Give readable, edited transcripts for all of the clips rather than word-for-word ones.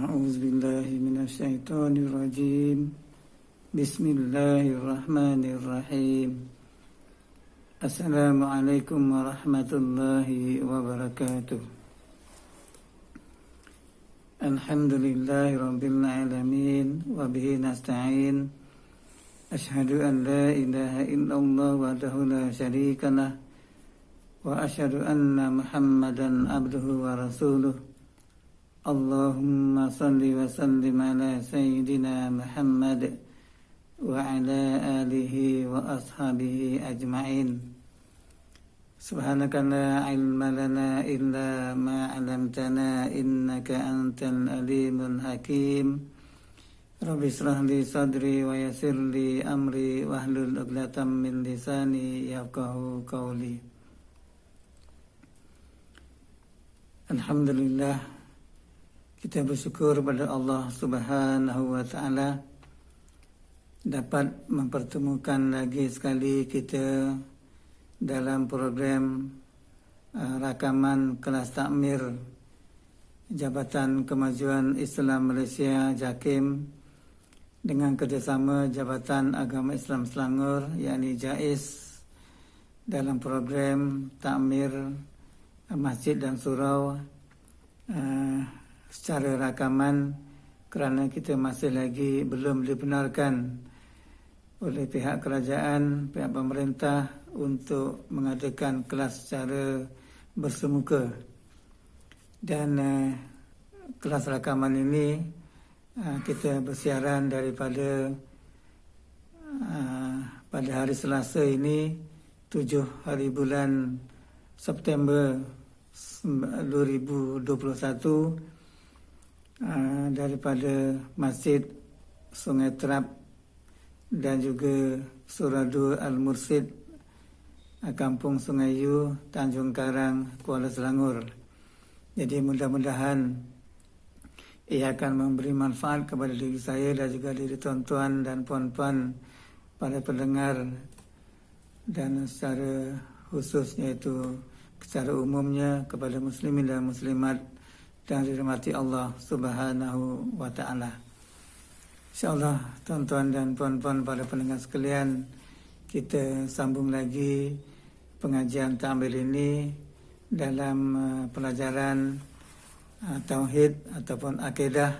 أعوذ بالله من الشيطان الرجيم بسم الله الرحمن الرحيم السلام عليكم ورحمة الله وبركاته الحمد لله رب العالمين وبه نستعين أشهد أن لا إله إلا الله وحده لا شريك له وأشهد أن محمدا عبده ورسوله اللهم صل وسلم على سيدنا محمد وعلى آله وأصحابه أجمعين سبحانك لا علم لنا إلا ما علمتنا إنك أنت العليم الحكيم رب اشرح لي صدري ويسر لي أمري واحلل عقدة من لساني يفقهوا قولي. Alhamdulillah, kita bersyukur pada Allah Subhanahu wa Ta'ala dapat mempertemukan lagi sekali kita dalam program rakaman kelas takmir Jabatan Kemajuan Islam Malaysia JAKIM dengan kerjasama Jabatan Agama Islam Selangor yakni JAIS dalam program takmir masjid dan surau secara rakaman kerana kita masih lagi belum dibenarkan oleh pihak kerajaan, pihak pemerintah untuk mengadakan kelas secara bersemuka. Dan kelas rakaman ini kita bersiaran daripada pada hari Selasa ini 7 hari bulan September 2021 daripada Masjid Sungai Terap dan juga Suradu Al-Mursid, Kampung Sungai Yu, Tanjung Karang, Kuala Selangor. Jadi mudah-mudahan ia akan memberi manfaat kepada diri saya dan juga diri tuan-tuan dan puan-puan para pendengar, dan secara khususnya itu secara umumnya kepada muslimin dan muslimat dan dirahmati Allah Subhanahu wa Ta'ala. InsyaAllah tuan-tuan dan puan-puan para pendengar sekalian, kita sambung lagi pengajian takmir ini dalam pelajaran tauhid ataupun akidah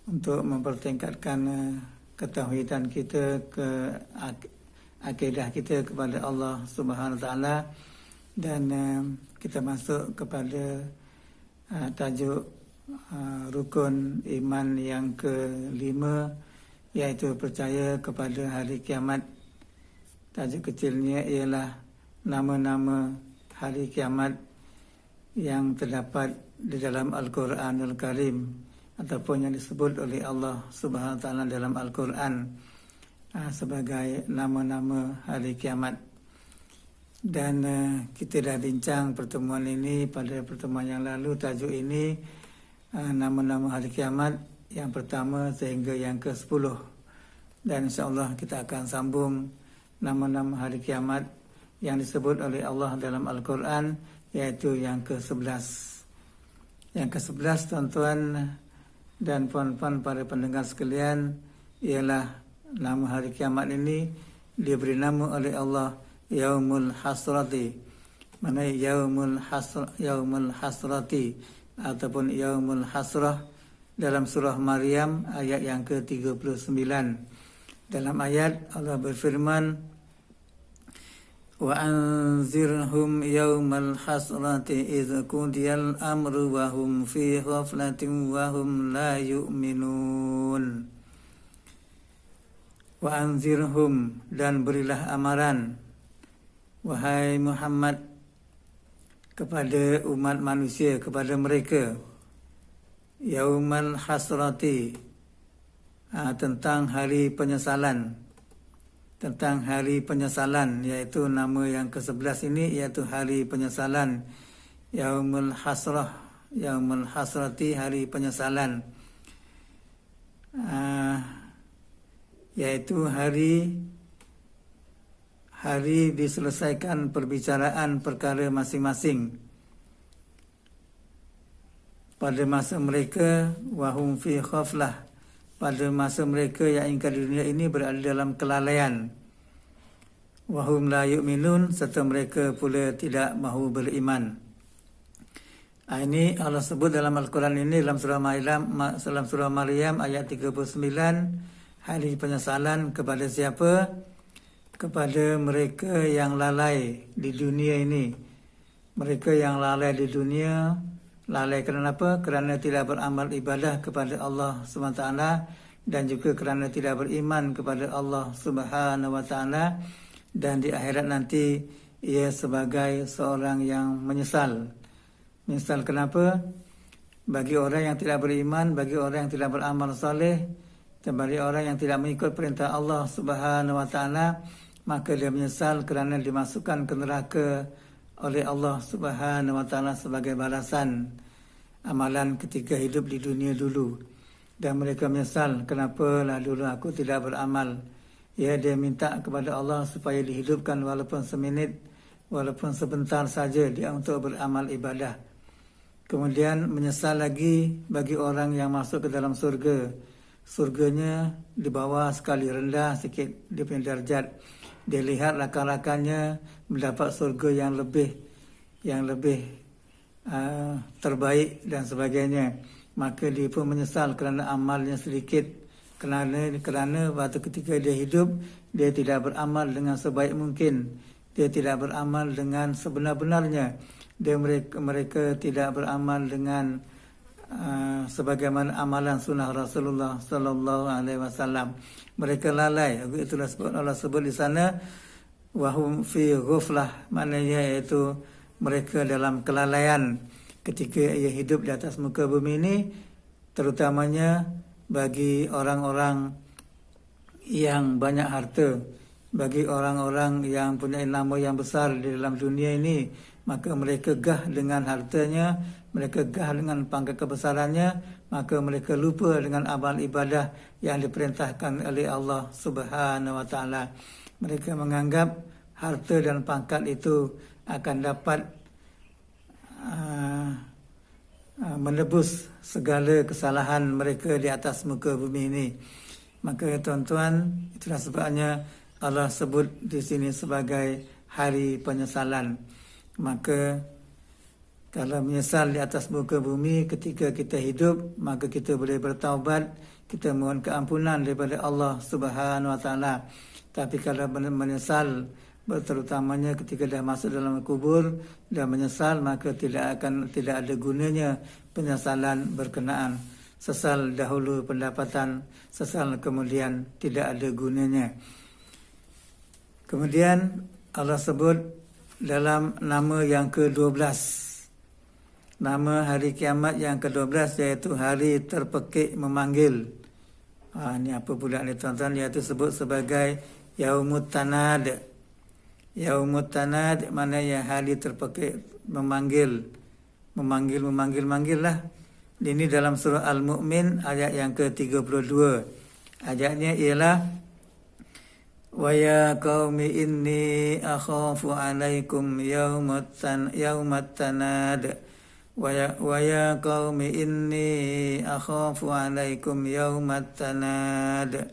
untuk mempertingkatkan ketauhidan kita, akidah kita kepada Allah Subhanahu wa Ta'ala. Dan kita masuk kepada tajuk rukun iman yang kelima, iaitu percaya kepada hari kiamat. Tajuk kecilnya ialah nama-nama hari kiamat yang terdapat di dalam Al-Quranul Karim ataupun yang disebut oleh Allah Subhanahu wa Ta'ala dalam Al-Quran sebagai nama-nama hari kiamat. Dan kita dah bincang pertemuan ini pada pertemuan yang lalu, tajuk ini nama-nama hari kiamat yang pertama sehingga yang ke-10. Dan insyaAllah kita akan sambung nama-nama hari kiamat yang disebut oleh Allah dalam Al-Quran, iaitu yang ke-11. Yang ke-11 tuan-tuan dan puan-puan para pendengar sekalian, ialah nama hari kiamat ini diberi nama oleh Allah Yaumul Hasrati. Mana Yaumul Hasrati ataupun Yaumul Hasrah dalam surah Maryam ayat yang ke-39. Dalam ayat Allah berfirman, wa anzirhum yaumal hasrati idz qudiyal amru wa hum fi ghaflatin wa hum la yu'minun. Wa anzirhum, dan berilah amaran wahai Muhammad kepada umat manusia, kepada mereka, yaumal hasrati, tentang hari penyesalan. Tentang hari penyesalan, iaitu nama yang ke-11 ini, iaitu hari penyesalan. Yaumul hasrah, yaumul hasrati, hari penyesalan, iaitu hari diselesaikan perbicaraan perkara masing-masing. pada masa mereka wahum fi khaflah, pada masa mereka yang ingkar di dunia ini berada dalam kelalaian. Wahum la yu'minun, serta mereka pula tidak mahu beriman. Ini Allah sebut dalam Al-Quran ini dalam surah Maryam ayat 39, hari penyesalan kepada siapa? Kepada mereka yang lalai di dunia ini. Mereka yang lalai di dunia, lalai kerana apa? Kerana tidak beramal ibadah kepada Allah SWT, dan juga kerana tidak beriman kepada Allah Subhanahu Wa Taala, dan di akhirat nanti ia sebagai seorang yang menyesal. Menyesal kenapa? Bagi orang yang tidak beriman, bagi orang yang tidak beramal soleh, dan bagi orang yang tidak mengikut perintah Allah Subhanahu Wa Taala, maka dia menyesal kerana dimasukkan ke neraka oleh Allah Subhanahu Wa Taala sebagai balasan amalan ketika hidup di dunia dulu. Dan mereka menyesal, kenapa lah dulu aku tidak beramal. Ya, dia minta kepada Allah supaya dihidupkan walaupun seminit, walaupun sebentar saja dia untuk beramal ibadah. Kemudian menyesal lagi bagi orang yang masuk ke dalam surga. Surganya di bawah sekali, rendah sikit dia punya darjat. Dia lihat rakan-rakannya mendapat surga yang lebih terbaik dan sebagainya. Maka dia pun menyesal kerana amalnya sedikit. Kerana waktu ketika dia hidup, dia tidak beramal dengan sebaik mungkin. Dia tidak beramal dengan sebenar-benarnya. Mereka tidak beramal dengan sebagaimana amalan sunnah Rasulullah sallallahu alaihi wasallam. Mereka lalai. Itulah sebab Allah sebut di sana wahum fi ghuflah, maknanya iaitu mereka dalam kelalaian ketika ia hidup di atas muka bumi ini, terutamanya bagi orang-orang yang banyak harta, bagi orang-orang yang punya nama yang besar di dalam dunia ini. Maka mereka gah dengan hartanya, mereka gah dengan pangkat kebesarannya, maka mereka lupa dengan amal ibadah yang diperintahkan oleh Allah Subhanahu Wa Taala. Mereka menganggap harta dan pangkat itu akan dapat menebus segala kesalahan mereka di atas muka bumi ini. Maka tuan-tuan, itulah sebabnya Allah sebut di sini sebagai hari penyesalan. Maka kalau menyesal di atas muka bumi ketika kita hidup, maka kita boleh bertaubat, kita mohon keampunan daripada Allah Subhanahu Wa Taala. Tapi kalau menyesal, terutamanya ketika dah masuk dalam kubur dan menyesal, maka tidak ada gunanya penyesalan berkenaan. Sesal dahulu pendapatan, sesal kemudian tidak ada gunanya. Kemudian Allah sebut dalam nama yang ke-12, nama hari kiamat yang ke-12, iaitu hari terpekik memanggil. Ini apa pula ni tuan-tuan? Iaitu sebut sebagai Yaumut Tanad. Yaumut Tanad maknanya hari terpekik memanggil. Memanggil lah. Ini dalam surah Al-Mu'min ayat yang ke-32. Ayatnya ialah wa ya qaumi inni akhafu alaikum yaumat tanad. Wa ya qaumi inni akhafu alaikum yaumat tanad.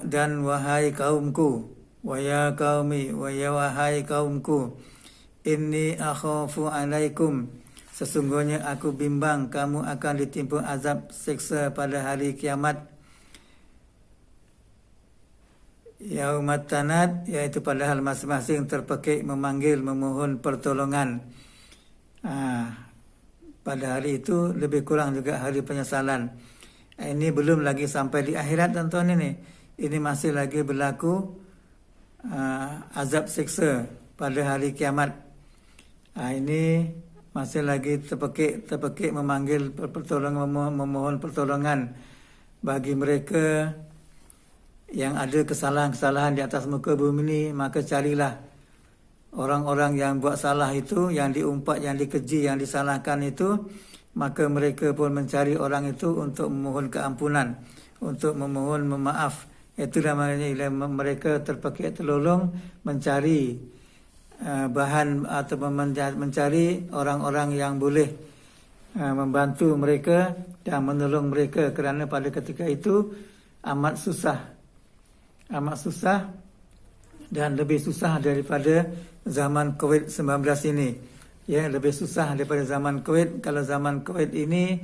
Dan wahai kaumku, wa ya qaumi, wa ya wahai kaumku, inni akhafu alaikum, sesungguhnya aku bimbang kamu akan ditimpa azab siksa pada hari kiamat. Yaumat tanad, iaitu padahal masing-masing terpekik memanggil, memohon pertolongan. Pada hari itu lebih kurang juga hari penyesalan. Ini belum lagi sampai di akhirat tuan-tuan ini. Ini masih lagi berlaku azab siksa pada hari kiamat. Ini masih lagi terpekik memanggil pertolongan, memohon pertolongan bagi mereka yang ada kesalahan-kesalahan di atas muka bumi ini. Maka carilah orang-orang yang buat salah itu, yang diumpat, yang dikeji, yang disalahkan itu. Maka mereka pun mencari orang itu untuk memohon keampunan, untuk memohon memaaf. Itulah maknanya mereka terpekik terlolong mencari bahan atau mencari orang-orang yang boleh membantu mereka dan menolong mereka, kerana pada ketika itu amat susah dan lebih susah daripada zaman COVID-19 ini. Ya, lebih susah daripada zaman COVID. Kalau zaman COVID ini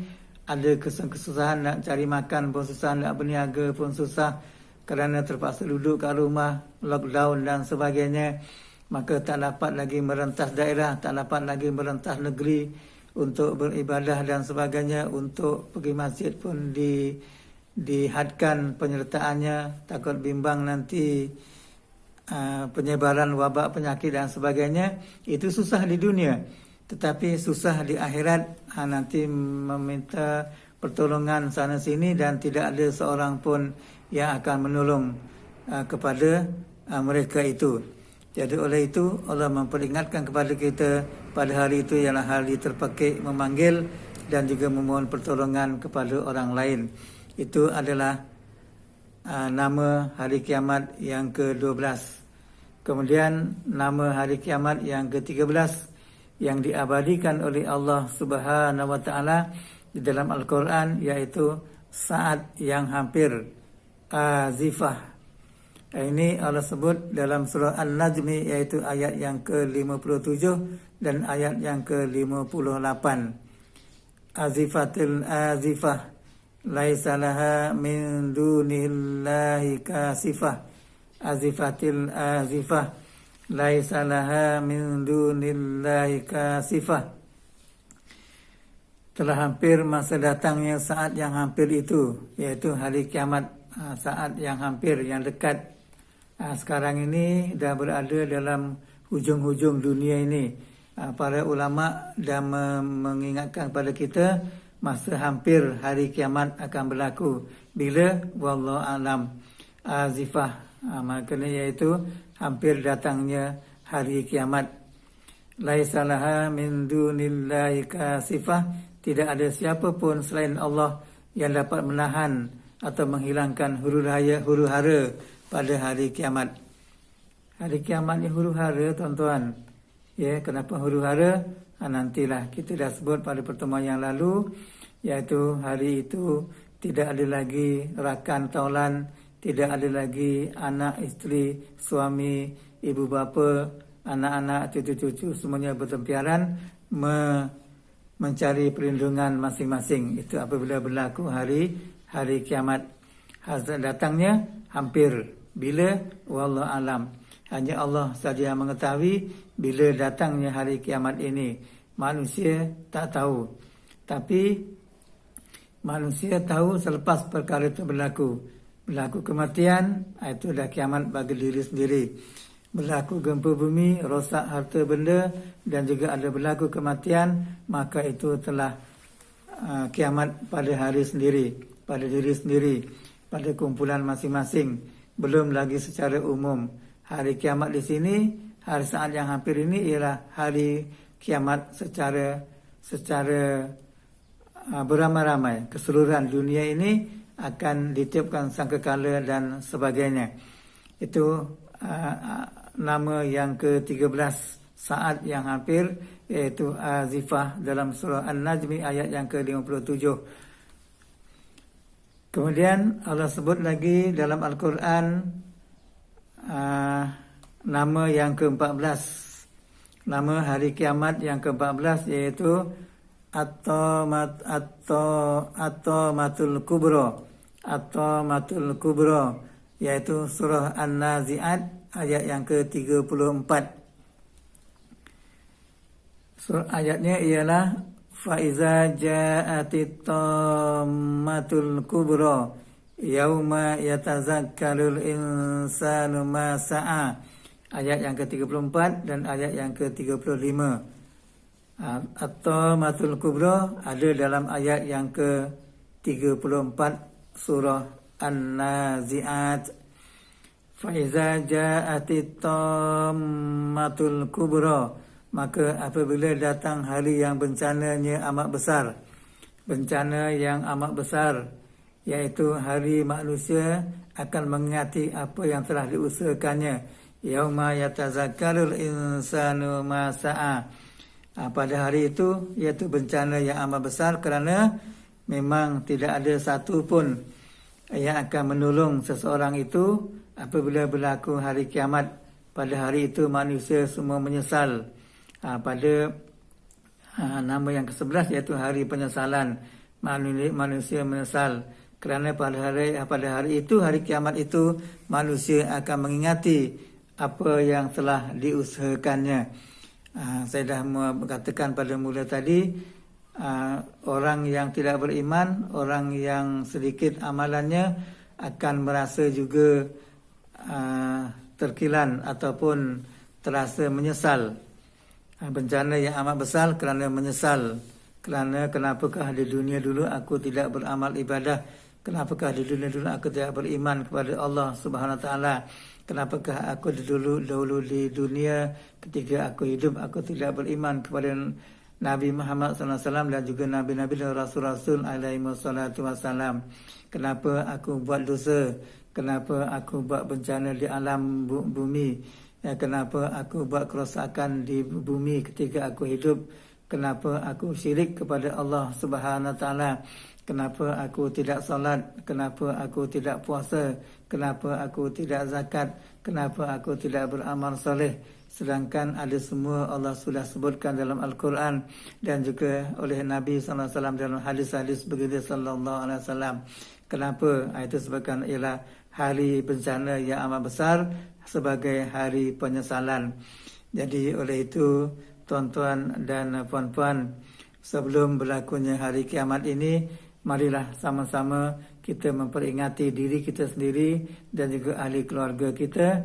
ada kesusahan nak cari makan pun susah, nak berniaga pun susah kerana terpaksa duduk kat rumah, lockdown dan sebagainya. Maka tak dapat lagi merentas daerah, tak dapat lagi merentas negeri untuk beribadah dan sebagainya. Untuk pergi masjid pun dihadkan penyertaannya, takut bimbang nanti penyebaran wabak penyakit dan sebagainya. Itu susah di dunia, tetapi susah di akhirat. Nanti meminta pertolongan sana sini dan tidak ada seorang pun yang akan menolong kepada mereka itu. Jadi oleh itu Allah memperingatkan kepada kita pada hari itu ialah hari terpekik memanggil dan juga memohon pertolongan kepada orang lain. Itu adalah nama hari kiamat yang ke-12. Kemudian nama hari kiamat yang ke-13 yang diabadikan oleh Allah Subhanahu wa taala di dalam Al-Quran, iaitu saat yang hampir, azifah. Ini Allah sebut dalam surah An-Najmi, iaitu ayat yang ke-57 dan ayat yang ke-58. Azifatil azifah, laisa laha min dunillahi kasifah. Azifatil azifah, laisa laha min dunillahi kasifah. Telah hampir masa datangnya saat yang hampir itu, iaitu hari kiamat, saat yang hampir, yang dekat. Sekarang ini dah berada dalam hujung-hujung dunia ini. Para ulama dah mengingatkan kepada kita masa hampir hari kiamat akan berlaku. Bila? Wallahu alam. Azifah, maknanya iaitu hampir datangnya hari kiamat. Laisa laha min dunillahi kasifah, tidak ada siapa pun selain Allah yang dapat menahan atau menghilangkan huru-hara pada hari kiamat. Hari kiamat ni huru-hara, tuan-tuan. Ya, kenapa huru-hara? Nantilah kita dah sebut pada pertemuan yang lalu, iaitu hari itu tidak ada lagi rakan taulan, tidak ada lagi anak, isteri, suami, ibu bapa, anak-anak, cucu-cucu, semuanya bertempiaran mencari perlindungan masing-masing. Itu apabila berlaku hari kiamat. Datangnya hampir. Bila? Wallahu alam. Hanya Allah sahaja yang mengetahui bila datangnya hari kiamat ini. Manusia tak tahu. Tapi manusia tahu selepas perkara itu berlaku. Berlaku kematian, itu dah kiamat bagi diri sendiri. Berlaku gempa bumi, rosak harta benda dan juga ada berlaku kematian, maka itu telah kiamat pada hari sendiri, pada diri sendiri, pada kumpulan masing-masing. Belum lagi secara umum. Hari kiamat di sini, hari saat yang hampir ini ialah hari kiamat secara beramai-ramai. Keseluruhan dunia ini akan ditiupkan sangkakala dan sebagainya. Itu nama yang ke-13, saat yang hampir, iaitu azifah dalam surah An-Najmi ayat yang ke-57. Kemudian Allah sebut lagi dalam Al-Quran nama yang ke-14. Nama hari kiamat yang ke-14 iaitu At-Tamatul Kubra. At-Tamatul Kubra, iaitu surah An-Nazi'at ayat yang ke-34. Surah ayatnya ialah Faiza ja'atit tammatul kubra yauma yatazakkarul insanu ma sa'a. Ayat yang ke-34 dan ayat yang ke-35. At-Tamatul Kubra ada dalam ayat yang ke-34 surah An-Nazi'at. Faiza ja'atit tammatul kubra, maka apabila datang hari yang bencananya amat besar, bencana yang amat besar, iaitu hari manusia akan mengingati apa yang telah diusahakannya. Yauma yatazakkarul insanu ma sa'a. pada hari itu, iaitu bencana yang amat besar, kerana memang tidak ada satu pun yang akan menolong seseorang itu apabila berlaku hari kiamat. Pada hari itu manusia semua menyesal. Pada nama yang ke-11, iaitu hari penyesalan. Manusia menyesal kerana pada hari itu, hari kiamat itu, manusia akan mengingati apa yang telah diusahakannya. Saya dah katakan pada mula tadi, orang yang tidak beriman, orang yang sedikit amalannya akan merasa juga terkilan ataupun terasa menyesal. Bencana yang amat besar kerana menyesal. Kerana kenapakah di dunia dulu aku tidak beramal ibadah? Kenapakah di dunia dulu aku tidak beriman kepada Allah Subhanahu Wa Taala? Kenapakah aku dahulu di dunia ketika aku hidup aku tidak beriman kepada Nabi Muhammad SAW dan juga Nabi-Nabi dan Rasul-Rasul alaihi wassalatu wassalam? Kenapa aku buat dosa? Kenapa aku buat bencana di alam bumi? Kenapa aku buat kerosakan di bumi ketika aku hidup? Kenapa aku syirik kepada Allah Subhanahu Wa Taala? Kenapa aku tidak solat? Kenapa aku tidak puasa? Kenapa aku tidak zakat? Kenapa aku tidak beramal soleh? Sedangkan ada semua Allah sudah sebutkan dalam Al-Quran dan juga oleh Nabi SAW dalam hadis-hadis begitu sallallahu alaihi wasallam. Kenapa? Itu sebabkan ialah hari bencana yang amat besar sebagai hari penyesalan. Jadi oleh itu, tuan-tuan dan puan-puan, sebelum berlakunya hari kiamat ini, marilah sama-sama kita memperingati diri kita sendiri dan juga ahli keluarga kita.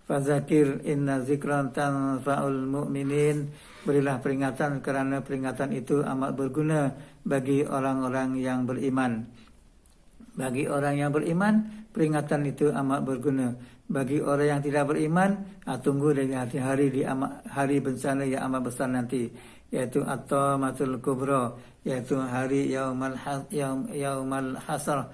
Fazakir inna zikran tanfa'ul mu'minin. Berilah peringatan kerana peringatan itu amat berguna bagi orang-orang yang beriman. Bagi orang yang beriman, peringatan itu amat berguna. Bagi orang yang tidak beriman, tunggu dari hari bencana yang amat besar nanti, iaitu at-tamatul kubra, iaitu hari yaumal hasrah,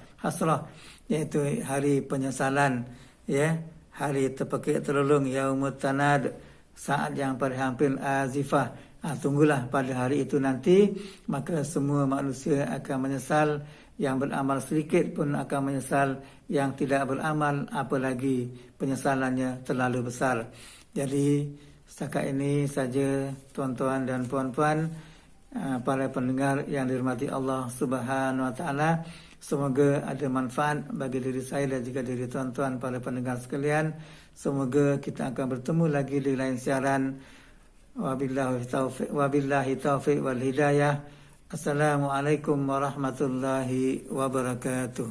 iaitu hari penyesalan, ya, hari terpekik terlulung, yaumut tanad, saat yang paling hampir azifah. Tunggulah pada hari itu nanti, maka semua manusia akan menyesal. Yang beramal sedikit pun akan menyesal, yang tidak beramal apalagi penyesalannya terlalu besar. Jadi setakat ini saja, tuan-tuan dan puan-puan, para pendengar yang dirahmati Allah Subhanahu Wa Taala. Semoga ada manfaat bagi diri saya dan juga diri tuan-tuan para pendengar sekalian. Semoga kita akan bertemu lagi di lain siaran. Wabillahi taufiq wal hidayah. Assalamualaikum warahmatullahi wabarakatuh.